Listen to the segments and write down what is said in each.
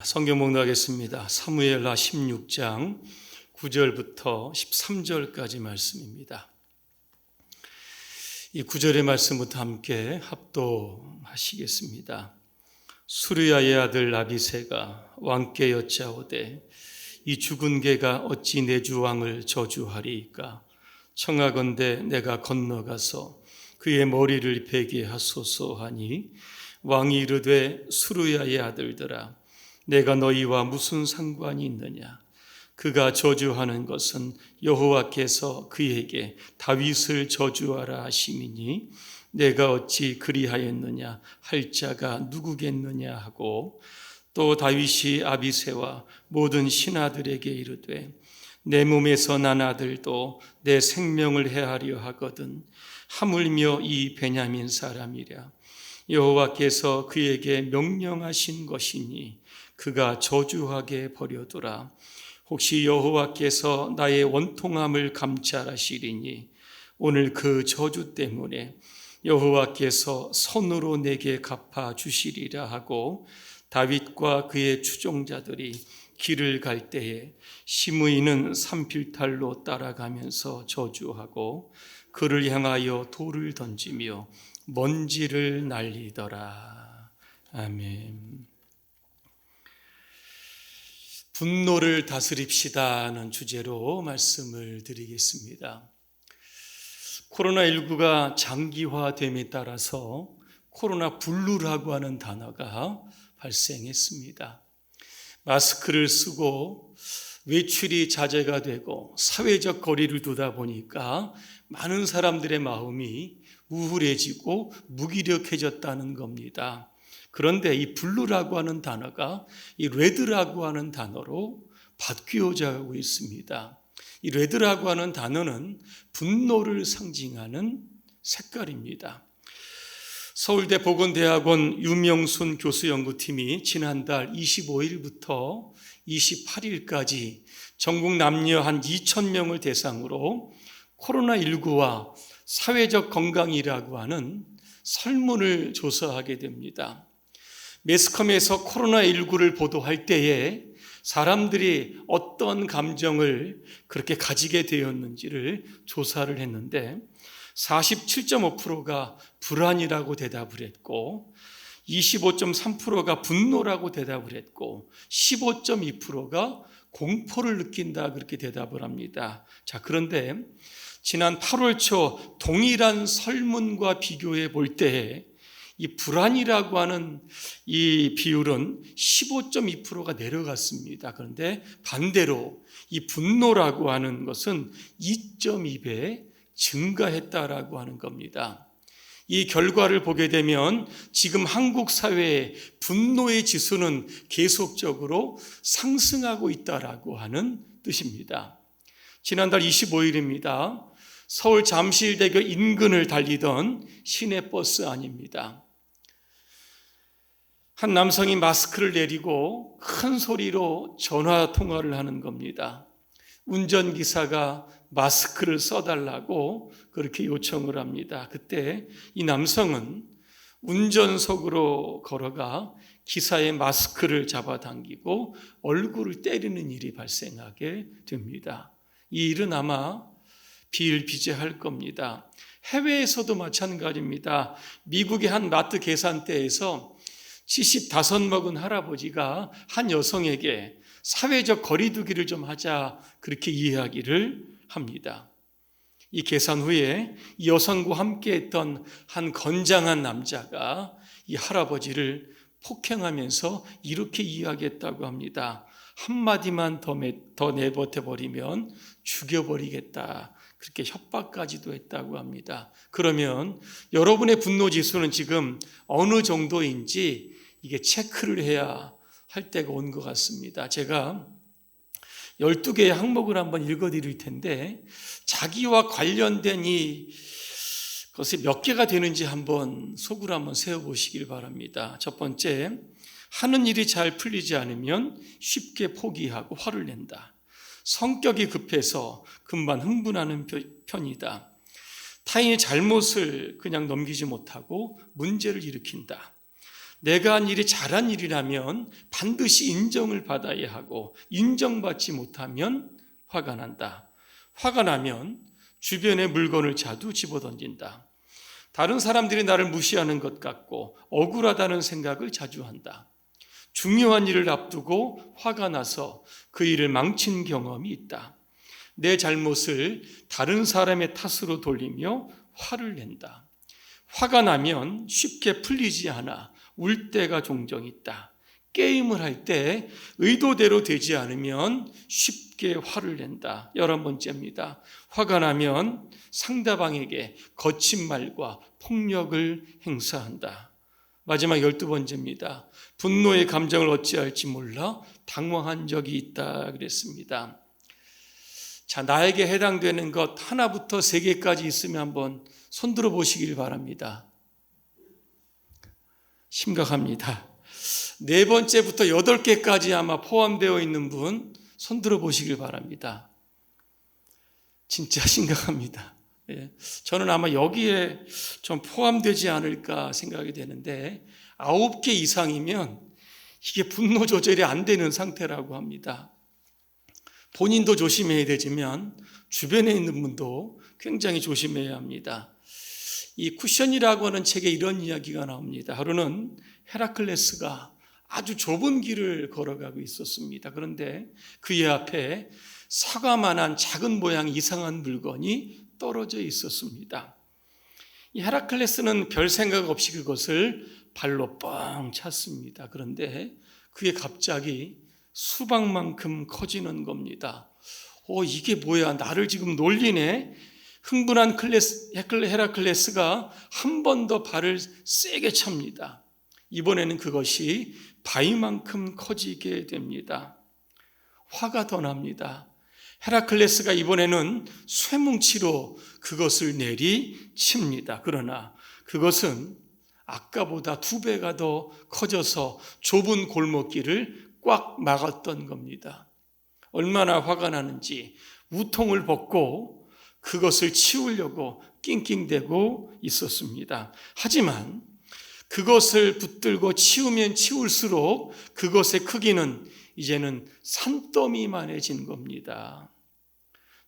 성경 봉독하겠습니다. 사무엘하 16장 9절부터 13절까지 말씀입니다. 이 9절의 말씀부터 함께 합독하시겠습니다. 수르야의 아들 아비새가 왕께 여짜오되 이 죽은 개가 어찌 내 주 왕을 저주하리이까? 청하건대 내가 건너가서 그의 머리를 베게 하소서 하니 왕이 이르되 수르야의 아들들아 내가 너희와 무슨 상관이 있느냐? 그가 저주하는 것은 여호와께서 그에게 다윗을 저주하라 하심이니 내가 어찌 그리하였느냐 할 자가 누구겠느냐 하고, 또 다윗이 아비새와 모든 신하들에게 이르되 내 몸에서 난 아들도 내 생명을 해하려 하거든 하물며 이 베냐민 사람이랴. 여호와께서 그에게 명령하신 것이니 그가 저주하게 버려두라. 혹시 여호와께서 나의 원통함을 감찰하시리니 오늘 그 저주 때문에 여호와께서 손으로 내게 갚아 주시리라 하고, 다윗과 그의 추종자들이 길을 갈 때에 시므이는 산필탈로 따라가면서 저주하고 그를 향하여 돌을 던지며 먼지를 날리더라. 아멘. 분노를 다스립시다는 주제로 말씀을 드리겠습니다. 코로나19가 장기화됨에 따라서 코로나 블루라고 하는 단어가 발생했습니다. 마스크를 쓰고 외출이 자제가 되고 사회적 거리를 두다 보니까 많은 사람들의 마음이 우울해지고 무기력해졌다는 겁니다. 그런데 이 블루라고 하는 단어가 이 레드라고 하는 단어로 바뀌어져 가고 있습니다. 이 레드라고 하는 단어는 분노를 상징하는 색깔입니다. 서울대 보건대학원 유명순 교수 연구팀이 지난달 25일부터 28일까지 전국 남녀 한 2,000명을 대상으로 코로나19와 사회적 건강이라고 하는 설문을 조사하게 됩니다. 매스컴에서 코로나19를 보도할 때에 사람들이 어떤 감정을 그렇게 가지게 되었는지를 조사를 했는데 47.5%가 불안이라고 대답을 했고 25.3%가 분노라고 대답을 했고 15.2%가 공포를 느낀다 그렇게 대답을 합니다. 자, 그런데 지난 8월 초 동일한 설문과 비교해 볼 때에 이 불안이라고 하는 이 비율은 15.2%가 내려갔습니다. 그런데 반대로 이 분노라고 하는 것은 2.2배 증가했다라고 하는 겁니다. 이 결과를 보게 되면 지금 한국 사회의 분노의 지수는 계속적으로 상승하고 있다라고 하는 뜻입니다. 지난달 25일입니다. 서울 잠실대교 인근을 달리던 시내버스 안입니다. 한 남성이 마스크를 내리고 큰 소리로 전화 통화를 하는 겁니다. 운전기사가 마스크를 써달라고 그렇게 요청을 합니다. 그때 이 남성은 운전석으로 걸어가 기사의 마스크를 잡아당기고 얼굴을 때리는 일이 발생하게 됩니다. 이 일은 아마 비일비재할 겁니다. 해외에서도 마찬가지입니다. 미국의 한 마트 계산대에서 75 먹은 할아버지가 한 여성에게 사회적 거리두기를 좀 하자 그렇게 이야기를 합니다. 이 계산 후에 이 여성과 함께 했던 한 건장한 남자가 이 할아버지를 폭행하면서 이렇게 이야기했다고 합니다. 한마디만 더 내버텨버리면 죽여버리겠다. 그렇게 협박까지도 했다고 합니다. 그러면 여러분의 분노 지수는 지금 어느 정도인지 이게 체크를 해야 할 때가 온 것 같습니다. 제가 12개의 항목을 한번 읽어드릴 텐데 자기와 관련된 것이 몇 개가 되는지 한번 속으로 한번 세워보시길 바랍니다. 첫 번째, 하는 일이 잘 풀리지 않으면 쉽게 포기하고 화를 낸다. 성격이 급해서 금방 흥분하는 편이다. 타인의 잘못을 그냥 넘기지 못하고 문제를 일으킨다. 내가 한 일이 잘한 일이라면 반드시 인정을 받아야 하고 인정받지 못하면 화가 난다. 화가 나면 주변의 물건을 자두 집어던진다. 다른 사람들이 나를 무시하는 것 같고 억울하다는 생각을 자주 한다. 중요한 일을 앞두고 화가 나서 그 일을 망친 경험이 있다. 내 잘못을 다른 사람의 탓으로 돌리며 화를 낸다. 화가 나면 쉽게 풀리지 않아 울 때가 종종 있다. 게임을 할 때 의도대로 되지 않으면 쉽게 화를 낸다. 11번째입니다. 화가 나면 상대방에게 거친 말과 폭력을 행사한다. 마지막 12번째입니다. 분노의 감정을 어찌할지 몰라 당황한 적이 있다 그랬습니다. 자, 나에게 해당되는 것 하나부터 3개까지 있으면 한번 손들어 보시길 바랍니다. 심각합니다. 4번째부터 8개까지 아마 포함되어 있는 분 손들어 보시길 바랍니다. 진짜 심각합니다. 저는 아마 여기에 좀 포함되지 않을까 생각이 되는데 9개 이상이면 이게 분노 조절이 안 되는 상태라고 합니다. 본인도 조심해야 되지만 주변에 있는 분도 굉장히 조심해야 합니다. 이 쿠션이라고 하는 책에 이런 이야기가 나옵니다. 하루는 헤라클레스가 아주 좁은 길을 걸어가고 있었습니다. 그런데 그의 앞에 사과만한 작은 모양 이상한 물건이 떨어져 있었습니다. 이 헤라클레스는 별 생각 없이 그것을 발로 뻥 찼습니다. 그런데 그게 갑자기 수박만큼 커지는 겁니다. 이게 뭐야? 나를 지금 놀리네? 흥분한 헤라클레스가 한 번 더 발을 세게 찹니다. 이번에는 그것이 바위만큼 커지게 됩니다. 화가 더 납니다. 헤라클레스가 이번에는 쇠뭉치로 그것을 내리칩니다. 그러나 그것은 아까보다 2배가 더 커져서 좁은 골목길을 꽉 막았던 겁니다. 얼마나 화가 나는지 우통을 벗고 그것을 치우려고 낑낑대고 있었습니다. 하지만 그것을 붙들고 치우면 치울수록 그것의 크기는 이제는 산더미만해진 겁니다.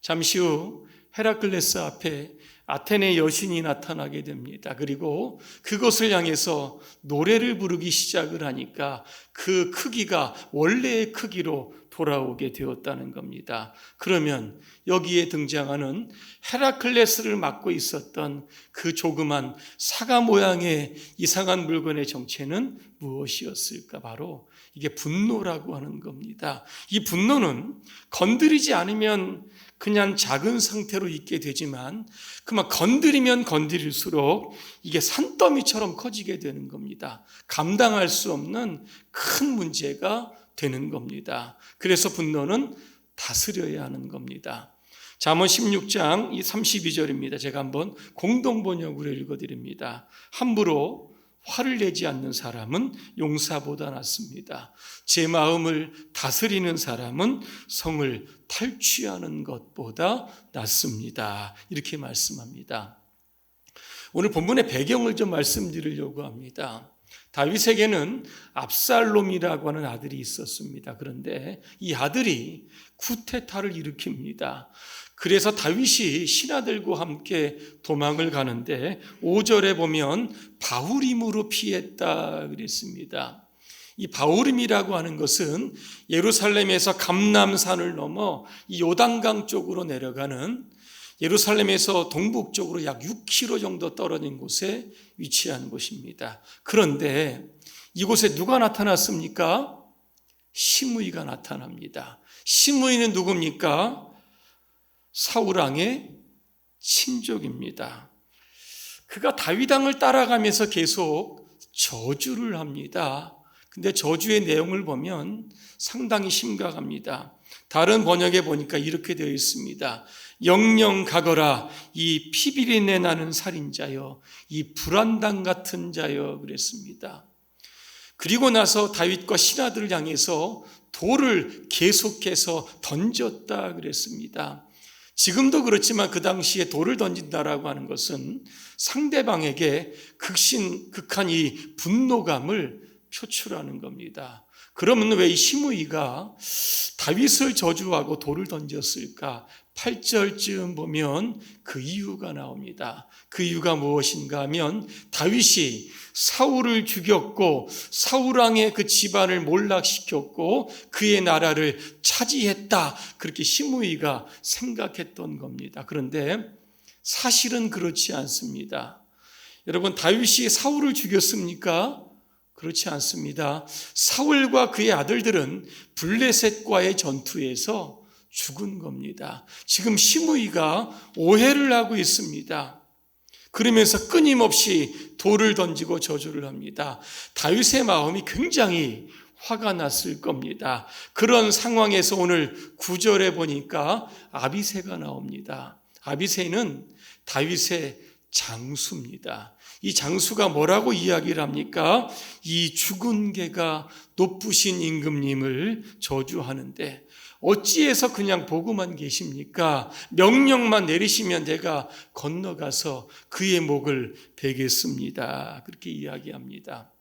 잠시 후 헤라클레스 앞에 아테네 여신이 나타나게 됩니다. 그리고 그것을 향해서 노래를 부르기 시작을 하니까 그 크기가 원래의 크기로 돌아오게 되었다는 겁니다. 그러면 여기에 등장하는 헤라클레스를 맡고 있었던 그 조그만 사과 모양의 이상한 물건의 정체는 무엇이었을까? 바로 이게 분노라고 하는 겁니다. 이 분노는 건드리지 않으면 그냥 작은 상태로 있게 되지만 그만 건드리면 건드릴수록 이게 산더미처럼 커지게 되는 겁니다. 감당할 수 없는 큰 문제가 되는 겁니다. 그래서 분노는 다스려야 하는 겁니다. 잠언 16장 32절입니다. 제가 한번 공동번역으로 읽어드립니다. 함부로 화를 내지 않는 사람은 용사보다 낫습니다. 제 마음을 다스리는 사람은 성을 탈취하는 것보다 낫습니다. 이렇게 말씀합니다. 오늘 본문의 배경을 좀 말씀드리려고 합니다. 다윗에게는 압살롬이라고 하는 아들이 있었습니다. 그런데 이 아들이 쿠데타를 일으킵니다. 그래서 다윗이 신하들과 함께 도망을 가는데 5절에 보면 바후림으로 피했다 그랬습니다. 이 바후림이라고 하는 것은 예루살렘에서 감람산을 넘어 이 요단강 쪽으로 내려가는 예루살렘에서 동북쪽으로 약 6km 정도 떨어진 곳에 위치한 곳입니다. 그런데 이곳에 누가 나타났습니까? 시므이가 나타납니다. 시므이는 누굽니까? 사울 왕의 친족입니다. 그가 다윗 왕을 따라가면서 계속 저주를 합니다. 근데 저주의 내용을 보면 상당히 심각합니다. 다른 번역에 보니까 이렇게 되어 있습니다. 영영 가거라 이 피비린내 나는 살인자여, 이 불안당 같은 자여 그랬습니다. 그리고 나서 다윗과 신하들을 향해서 돌을 계속해서 던졌다 그랬습니다. 지금도 그렇지만 그 당시에 돌을 던진다라고 하는 것은 상대방에게 극한 이 분노감을 표출하는 겁니다. 그러면 왜 이 시므이가 다윗을 저주하고 돌을 던졌을까? 8절쯤 보면 그 이유가 나옵니다. 그 이유가 무엇인가 하면 다윗이 사울을 죽였고 사울왕의 그 집안을 몰락시켰고 그의 나라를 차지했다. 그렇게 시므이가 생각했던 겁니다. 그런데 사실은 그렇지 않습니다. 여러분, 다윗이 사울을 죽였습니까? 그렇지 않습니다. 사울과 그의 아들들은 블레셋과의 전투에서 죽은 겁니다. 지금 시므이가 오해를 하고 있습니다. 그러면서 끊임없이 돌을 던지고 저주를 합니다. 다윗의 마음이 굉장히 화가 났을 겁니다. 그런 상황에서 오늘 9절에 보니까 아비새가 나옵니다. 아비새는 다윗의 장수입니다. 이 장수가 뭐라고 이야기를 합니까? 이 죽은 개가 높으신 임금님을 저주하는데 어찌해서 그냥 보고만 계십니까? 명령만 내리시면 내가 건너가서 그의 목을 베겠습니다. 그렇게 이야기합니다.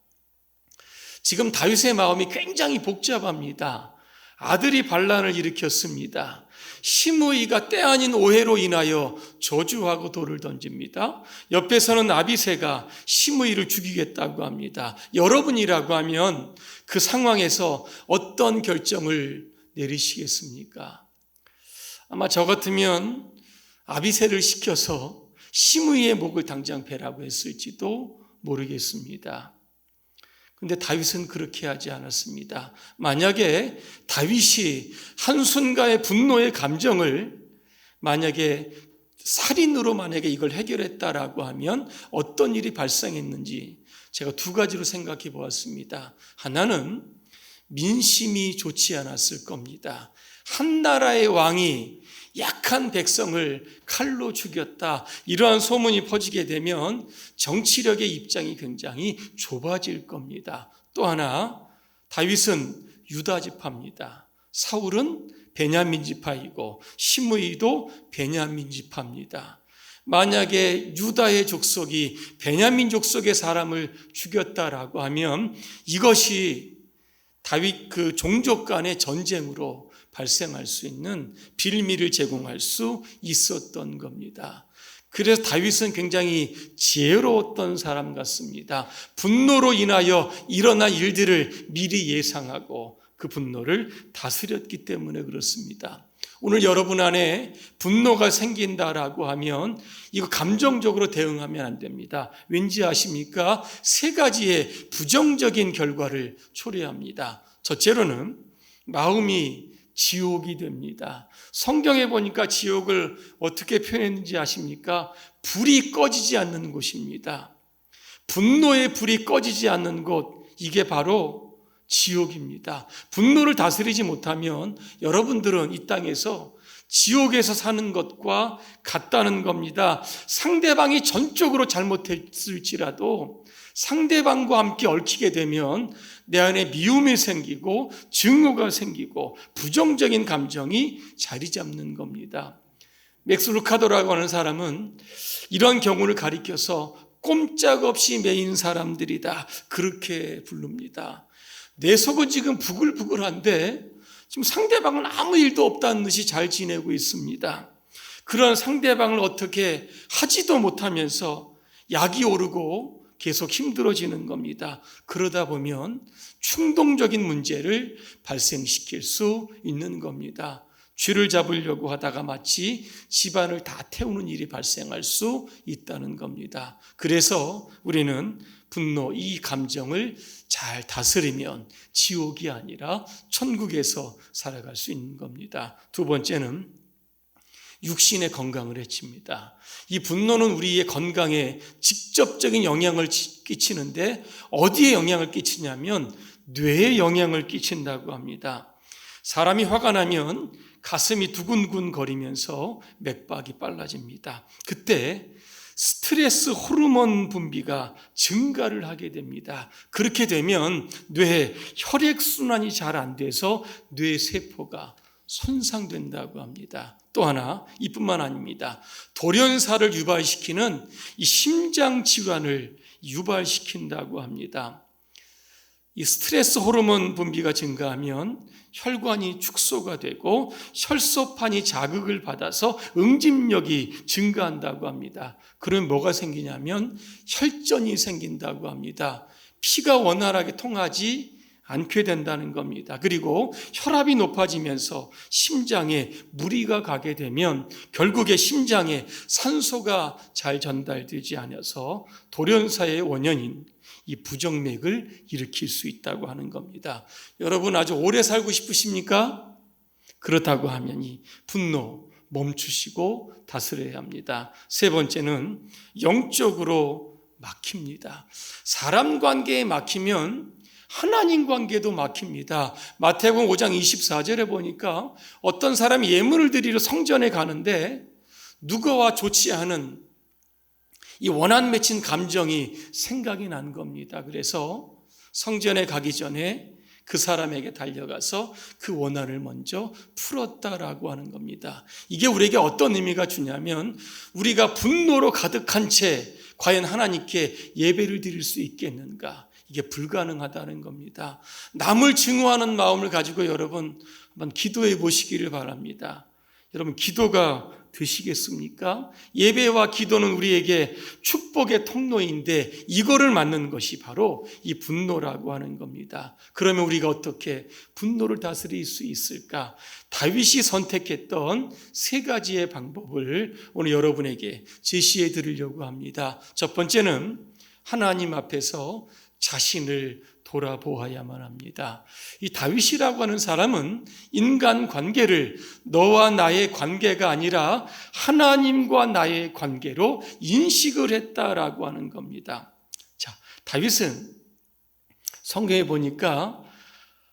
지금 다윗의 마음이 굉장히 복잡합니다. 아들이 반란을 일으켰습니다. 시므이가 때 아닌 오해로 인하여 저주하고 돌을 던집니다. 옆에서는 아비새가 시므이를 죽이겠다고 합니다. 여러분이라고 하면 그 상황에서 어떤 결정을 내리시겠습니까? 아마 저 같으면 아비새를 시켜서 시므이의 목을 당장 베라고 했을지도 모르겠습니다. 근데 다윗은 그렇게 하지 않았습니다. 만약에 다윗이 한순간의 분노의 감정을 만약에 살인으로 만약에 이걸 해결했다라고 하면 어떤 일이 발생했는지 제가 두 가지로 생각해 보았습니다. 하나는 민심이 좋지 않았을 겁니다. 한 나라의 왕이 약한 백성을 칼로 죽였다. 이러한 소문이 퍼지게 되면 정치력의 입장이 굉장히 좁아질 겁니다. 또 하나, 다윗은 유다 지파입니다. 사울은 베냐민 지파이고 시므이도 베냐민 지파입니다. 만약에 유다의 족속이 베냐민 족속의 사람을 죽였다라고 하면 이것이 다윗 그 종족 간의 전쟁으로 발생할 수 있는 빌미를 제공할 수 있었던 겁니다. 그래서 다윗은 굉장히 지혜로웠던 사람 같습니다. 분노로 인하여 일어날 일들을 미리 예상하고 그 분노를 다스렸기 때문에 그렇습니다. 오늘 여러분 안에 분노가 생긴다라고 하면 이거 감정적으로 대응하면 안 됩니다. 왠지 아십니까? 세 가지의 부정적인 결과를 초래합니다. 첫째로는 마음이 지옥이 됩니다. 성경에 보니까 지옥을 어떻게 표현했는지 아십니까? 불이 꺼지지 않는 곳입니다. 분노의 불이 꺼지지 않는 곳, 이게 바로 지옥입니다. 분노를 다스리지 못하면 여러분들은 이 땅에서 지옥에서 사는 것과 같다는 겁니다. 상대방이 전적으로 잘못했을지라도 상대방과 함께 얽히게 되면 내 안에 미움이 생기고 증오가 생기고 부정적인 감정이 자리 잡는 겁니다. 맥스 루카도라고 하는 사람은 이런 경우를 가리켜서 꼼짝없이 매인 사람들이다, 그렇게 부릅니다. 내 속은 지금 부글부글한데 지금 상대방은 아무 일도 없다는 듯이 잘 지내고 있습니다. 그런 상대방을 어떻게 하지도 못하면서 약이 오르고 계속 힘들어지는 겁니다. 그러다 보면 충동적인 문제를 발생시킬 수 있는 겁니다. 쥐를 잡으려고 하다가 마치 집안을 다 태우는 일이 발생할 수 있다는 겁니다. 그래서 우리는 분노, 이 감정을 잘 다스리면 지옥이 아니라 천국에서 살아갈 수 있는 겁니다. 두 번째는 육신의 건강을 해칩니다. 이 분노는 우리의 건강에 직접적인 영향을 끼치는데 어디에 영향을 끼치냐면 뇌에 영향을 끼친다고 합니다. 사람이 화가 나면 가슴이 두근두근 거리면서 맥박이 빨라집니다. 그때 스트레스 호르몬 분비가 증가를 하게 됩니다. 그렇게 되면 뇌에 혈액순환이 잘 안 돼서 뇌세포가 손상된다고 합니다. 또 하나, 이뿐만 아닙니다. 돌연사를 유발시키는 이 심장 질환을 유발시킨다고 합니다. 이 스트레스 호르몬 분비가 증가하면 혈관이 축소가 되고 혈소판이 자극을 받아서 응집력이 증가한다고 합니다. 그러면 뭐가 생기냐면 혈전이 생긴다고 합니다. 피가 원활하게 통하지 않게 된다는 겁니다. 그리고 혈압이 높아지면서 심장에 무리가 가게 되면 결국에 심장에 산소가 잘 전달되지 않아서 돌연사의 원인인 이 부정맥을 일으킬 수 있다고 하는 겁니다. 여러분 아주 오래 살고 싶으십니까? 그렇다고 하면 이 분노 멈추시고 다스려야 합니다. 세 번째는 영적으로 막힙니다. 사람 관계에 막히면 하나님 관계도 막힙니다. 마태복음 5장 24절에 보니까 어떤 사람이 예물을 드리러 성전에 가는데 누구와 좋지 않은 이 원한 맺힌 감정이 생각이 난 겁니다. 그래서 성전에 가기 전에 그 사람에게 달려가서 그 원한을 먼저 풀었다라고 하는 겁니다. 이게 우리에게 어떤 의미가 주냐면 우리가 분노로 가득한 채 과연 하나님께 예배를 드릴 수 있겠는가? 이게 불가능하다는 겁니다. 남을 증오하는 마음을 가지고 여러분 한번 기도해 보시기를 바랍니다. 여러분 기도가 되시겠습니까? 예배와 기도는 우리에게 축복의 통로인데 이거를 막는 것이 바로 이 분노라고 하는 겁니다. 그러면 우리가 어떻게 분노를 다스릴 수 있을까? 다윗이 선택했던 세 가지의 방법을 오늘 여러분에게 제시해 드리려고 합니다. 첫 번째는 하나님 앞에서 자신을 돌아보아야만 합니다. 이 다윗이라고 하는 사람은 인간 관계를 너와 나의 관계가 아니라 하나님과 나의 관계로 인식을 했다라고 하는 겁니다. 자, 다윗은 성경에 보니까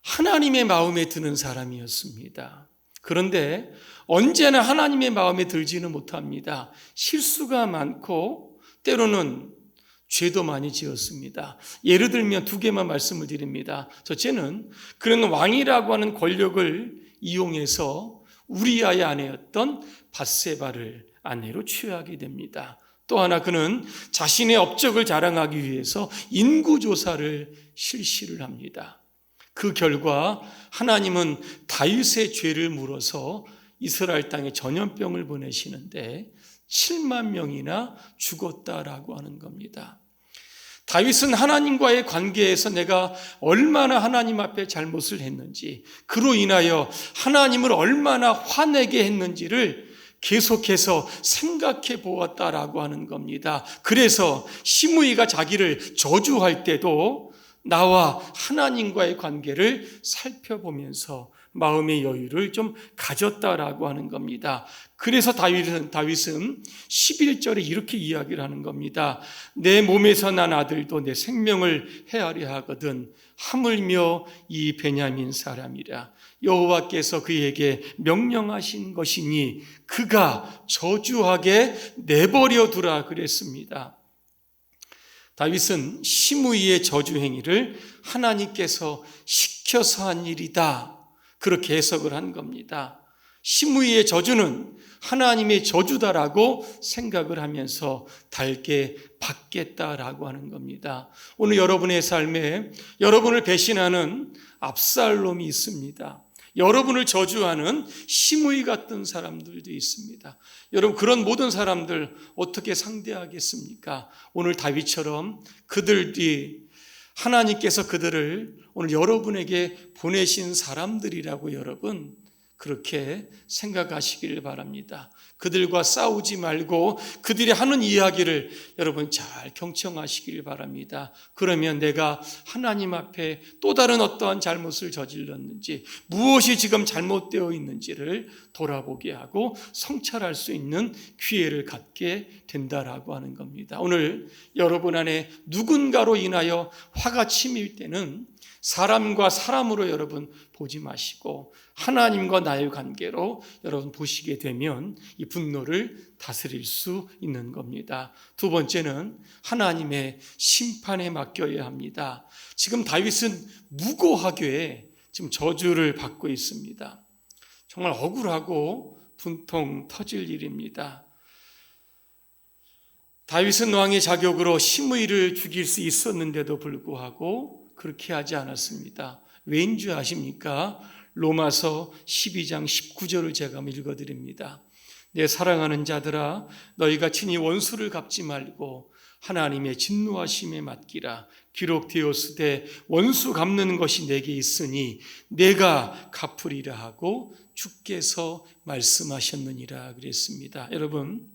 하나님의 마음에 드는 사람이었습니다. 그런데 언제나 하나님의 마음에 들지는 못합니다. 실수가 많고 때로는 죄도 많이 지었습니다. 예를 들면 두 개만 말씀을 드립니다. 첫째는 그는 왕이라고 하는 권력을 이용해서 우리아의 아내였던 밧세바를 아내로 취하게 됩니다. 또 하나 그는 자신의 업적을 자랑하기 위해서 인구조사를 실시를 합니다. 그 결과 하나님은 다윗의 죄를 물어서 이스라엘 땅에 전염병을 보내시는데 7만 명이나 죽었다라고 하는 겁니다. 다윗은 하나님과의 관계에서 내가 얼마나 하나님 앞에 잘못을 했는지, 그로 인하여 하나님을 얼마나 화내게 했는지를 계속해서 생각해 보았다라고 하는 겁니다. 그래서 시므이가 자기를 저주할 때도 나와 하나님과의 관계를 살펴보면서 마음의 여유를 좀 가졌다라고 하는 겁니다. 그래서 다윗은 11절에 이렇게 이야기를 하는 겁니다. 내 몸에서 난 아들도 내 생명을 헤아려 하거든 하물며 이 베냐민 사람이라. 여호와께서 그에게 명령하신 것이니 그가 저주하게 내버려 두라 그랬습니다. 다윗은 시므이의 저주 행위를 하나님께서 시켜서 한 일이다, 그렇게 해석을 한 겁니다. 시므이의 저주는 하나님의 저주다라고 생각을 하면서 달게 받겠다라고 하는 겁니다. 오늘 여러분의 삶에 여러분을 배신하는 압살롬이 있습니다. 여러분을 저주하는 시므이 같은 사람들도 있습니다. 여러분 그런 모든 사람들 어떻게 상대하겠습니까? 오늘 다윗처럼 그들이 하나님께서 그들을 오늘 여러분에게 보내신 사람들이라고 여러분 그렇게 생각하시기를 바랍니다. 그들과 싸우지 말고 그들이 하는 이야기를 여러분 잘 경청하시기를 바랍니다. 그러면 내가 하나님 앞에 또 다른 어떠한 잘못을 저질렀는지, 무엇이 지금 잘못되어 있는지를 돌아보게 하고 성찰할 수 있는 기회를 갖게 된다라고 하는 겁니다. 오늘 여러분 안에 누군가로 인하여 화가 치밀 때는 사람과 사람으로 여러분 보지 마시고 하나님과 나의 관계로 여러분 보시게 되면 이 분노를 다스릴 수 있는 겁니다. 두 번째는 하나님의 심판에 맡겨야 합니다. 지금 다윗은 무고하게 지금 저주를 받고 있습니다. 정말 억울하고 분통 터질 일입니다. 다윗은 왕의 자격으로 시므이를 죽일 수 있었는데도 불구하고 그렇게 하지 않았습니다. 왜인 줄 아십니까? 로마서 12장 19절을 제가 읽어드립니다. 내 사랑하는 자들아, 너희가 친히 원수를 갚지 말고 하나님의 진노하심에 맡기라. 기록되었으되 원수 갚는 것이 내게 있으니 내가 갚으리라 하고 주께서 말씀하셨느니라 그랬습니다. 여러분,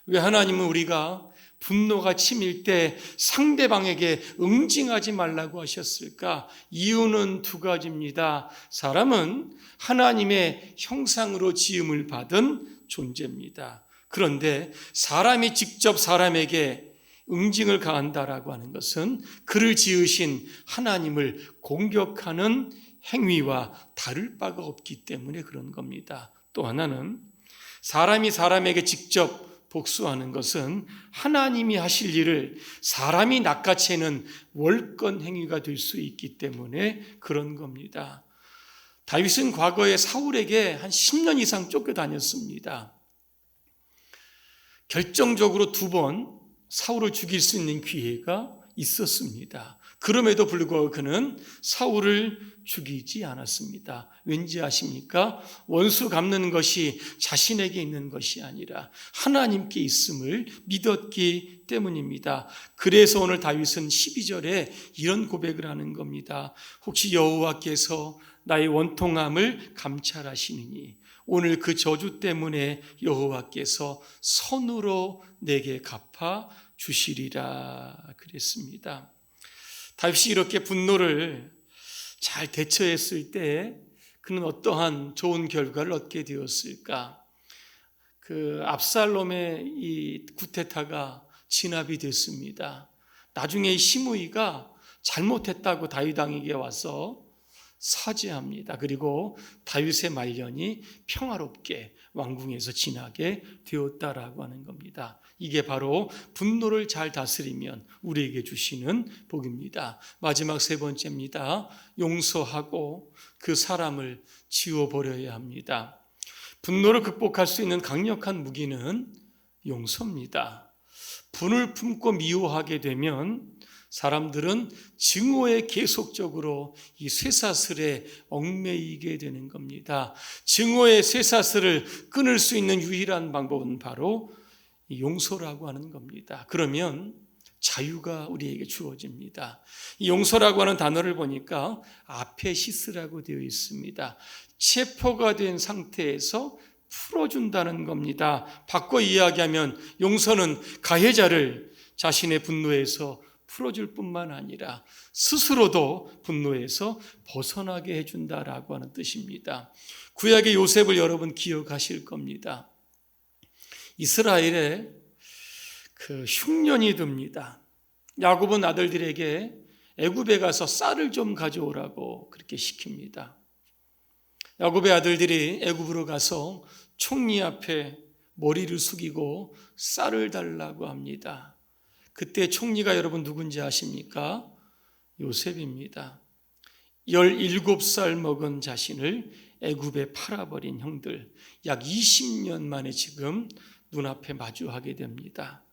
왜 하나님은 우리가 분노가 치밀 때 상대방에게 응징하지 말라고 하셨을까? 이유는 두 가지입니다. 사람은 하나님의 형상으로 지음을 받은 존재입니다. 그런데 사람이 직접 사람에게 응징을 가한다라고 하는 것은 그를 지으신 하나님을 공격하는 행위와 다를 바가 없기 때문에 그런 겁니다. 또 하나는 사람이 사람에게 직접 복수하는 것은 하나님이 하실 일을 사람이 낚아채는 월권 행위가 될 수 있기 때문에 그런 겁니다. 다윗은 과거에 사울에게 한 10년 이상 쫓겨다녔습니다. 결정적으로 2번 사울을 죽일 수 있는 기회가 있었습니다. 그럼에도 불구하고 그는 사울을 죽이지 않았습니다. 왠지 아십니까? 원수 갚는 것이 자신에게 있는 것이 아니라 하나님께 있음을 믿었기 때문입니다. 그래서 오늘 다윗은 12절에 이런 고백을 하는 겁니다. 혹시 여호와께서 나의 원통함을 감찰하시느니 오늘 그 저주 때문에 여호와께서 선으로 내게 갚아 주시리라 그랬습니다. 다윗이 이렇게 분노를 잘 대처했을 때 그는 어떠한 좋은 결과를 얻게 되었을까? 그 압살롬의 이 쿠데타가 진압이 됐습니다. 나중에 시므이가 잘못했다고 다윗 왕에게 와서 사죄합니다. 그리고 다윗의 말년이 평화롭게 왕궁에서 지나게 되었다라고 하는 겁니다. 이게 바로 분노를 잘 다스리면 우리에게 주시는 복입니다. 마지막 3번째입니다. 용서하고 그 사람을 지워버려야 합니다. 분노를 극복할 수 있는 강력한 무기는 용서입니다. 분을 품고 미워하게 되면 사람들은 증오에 계속적으로 이 쇠사슬에 얽매이게 되는 겁니다. 증오의 쇠사슬을 끊을 수 있는 유일한 방법은 바로 용서라고 하는 겁니다. 그러면 자유가 우리에게 주어집니다. 이 용서라고 하는 단어를 보니까 아페시스라고 되어 있습니다. 체포가 된 상태에서 풀어준다는 겁니다. 바꿔 이야기하면 용서는 가해자를 자신의 분노에서 풀어줄 뿐만 아니라 스스로도 분노에서 벗어나게 해준다라고 하는 뜻입니다. 구약의 요셉을 여러분 기억하실 겁니다. 이스라엘에 그 흉년이 듭니다. 야곱은 아들들에게 애굽에 가서 쌀을 좀 가져오라고 그렇게 시킵니다. 야곱의 아들들이 애굽으로 가서 총리 앞에 머리를 숙이고 쌀을 달라고 합니다. 그때 총리가 여러분 누군지 아십니까? 요셉입니다. 17살 먹은 자신을 애굽에 팔아버린 형들, 약 20년 만에 지금 눈앞에 마주하게 됩니다.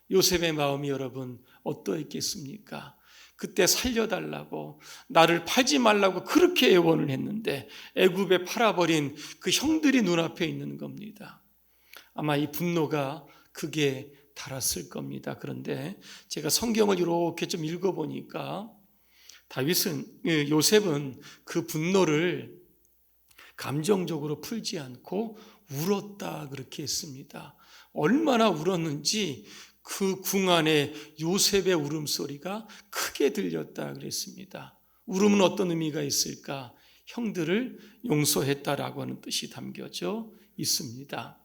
요셉의 마음이 여러분 어떠했겠습니까? 그때 살려달라고, 나를 팔지 말라고 그렇게 애원을 했는데 애굽에 팔아버린 그 형들이 눈앞에 있는 겁니다. 아마 이 분노가 극에 달았을 겁니다. 그런데 제가 성경을 이렇게 좀 읽어보니까 요셉은 그 분노를 감정적으로 풀지 않고 울었다 그렇게 했습니다. 얼마나 울었는지 그 궁 안에 요셉의 울음소리가 크게 들렸다 그랬습니다. 울음은 어떤 의미가 있을까? 형들을 용서했다라고 하는 뜻이 담겨져 있습니다.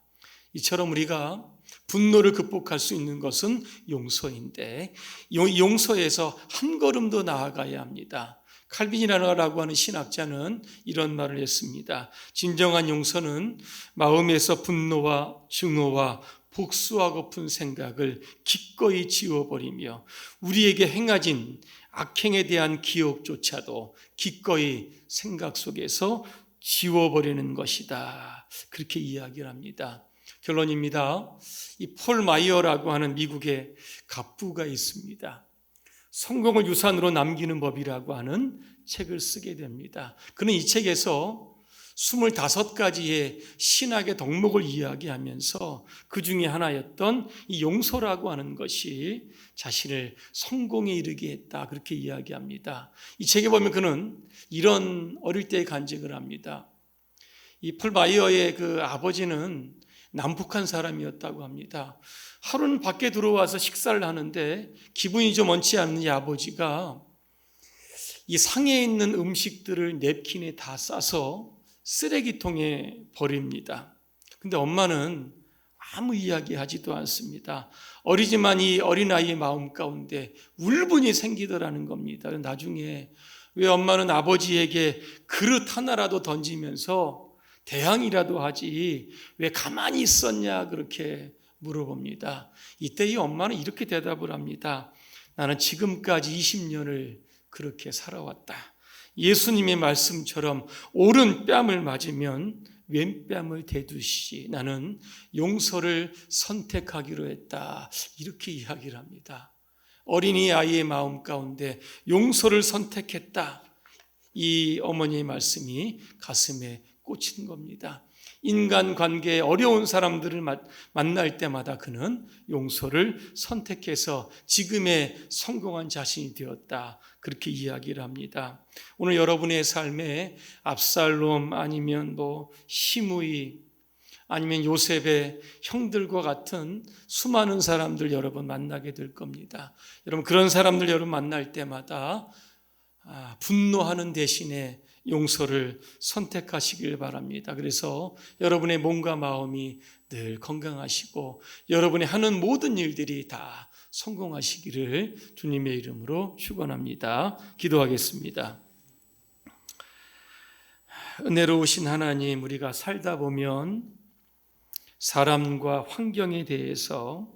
이처럼 우리가 분노를 극복할 수 있는 것은 용서인데 용서에서 한 걸음 더 나아가야 합니다. 칼빈이라고 하는 신학자는 이런 말을 했습니다. 진정한 용서는 마음에서 분노와 증오와 복수하고픈 생각을 기꺼이 지워버리며 우리에게 행하진 악행에 대한 기억조차도 기꺼이 생각 속에서 지워버리는 것이다. 그렇게 이야기를 합니다. 결론입니다. 이 폴 마이어라고 하는 미국의 갑부가 있습니다. 성공을 유산으로 남기는 법이라고 하는 책을 쓰게 됩니다. 그는 이 책에서 25가지의 신학의 덕목을 이야기하면서 그 중에 하나였던 이 용서라고 하는 것이 자신을 성공에 이르게 했다. 그렇게 이야기합니다. 이 책에 보면 그는 이런 어릴 때의 간증을 합니다. 이 폴 마이어의 그 아버지는 남북한 사람이었다고 합니다. 하루는 밖에 들어와서 식사를 하는데 기분이 좀 얹지 않는 이 아버지가 이 상에 있는 음식들을 냅킨에 다 싸서 쓰레기통에 버립니다. 근데 엄마는 아무 이야기하지도 않습니다. 어리지만 이 어린아이의 마음 가운데 울분이 생기더라는 겁니다. 나중에 왜 엄마는 아버지에게 그릇 하나라도 던지면서 대항이라도 하지 왜 가만히 있었냐 그렇게 물어봅니다. 이때 이 엄마는 이렇게 대답을 합니다. 나는 지금까지 20년을 그렇게 살아왔다. 예수님의 말씀처럼 오른 뺨을 맞으면 왼뺨을 대두시 나는 용서를 선택하기로 했다. 이렇게 이야기를 합니다. 어린이아이의 마음 가운데 용서를 선택했다. 이 어머니의 말씀이 가슴에 꽂힌 겁니다. 인간관계에 어려운 사람들을 만날 때마다 그는 용서를 선택해서 지금의 성공한 자신이 되었다. 그렇게 이야기를 합니다. 오늘 여러분의 삶에 압살롬 아니면 시므이 아니면 요셉의 형들과 같은 수많은 사람들 여러분 만나게 될 겁니다. 여러분 그런 사람들 여러분 만날 때마다 분노하는 대신에 용서를 선택하시길 바랍니다. 그래서 여러분의 몸과 마음이 늘 건강하시고 여러분이 하는 모든 일들이 다 성공하시기를 주님의 이름으로 축원합니다. 기도하겠습니다. 은혜로우신 하나님, 우리가 살다 보면 사람과 환경에 대해서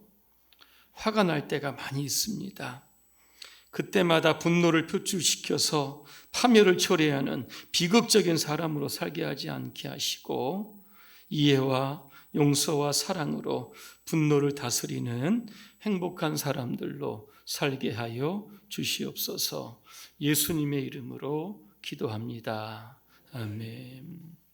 화가 날 때가 많이 있습니다. 그때마다 분노를 표출시켜서 파멸을 초래하는 비극적인 사람으로 살게 하지 않게 하시고 이해와 용서와 사랑으로 분노를 다스리는 행복한 사람들로 살게 하여 주시옵소서. 예수님의 이름으로 기도합니다. 아멘.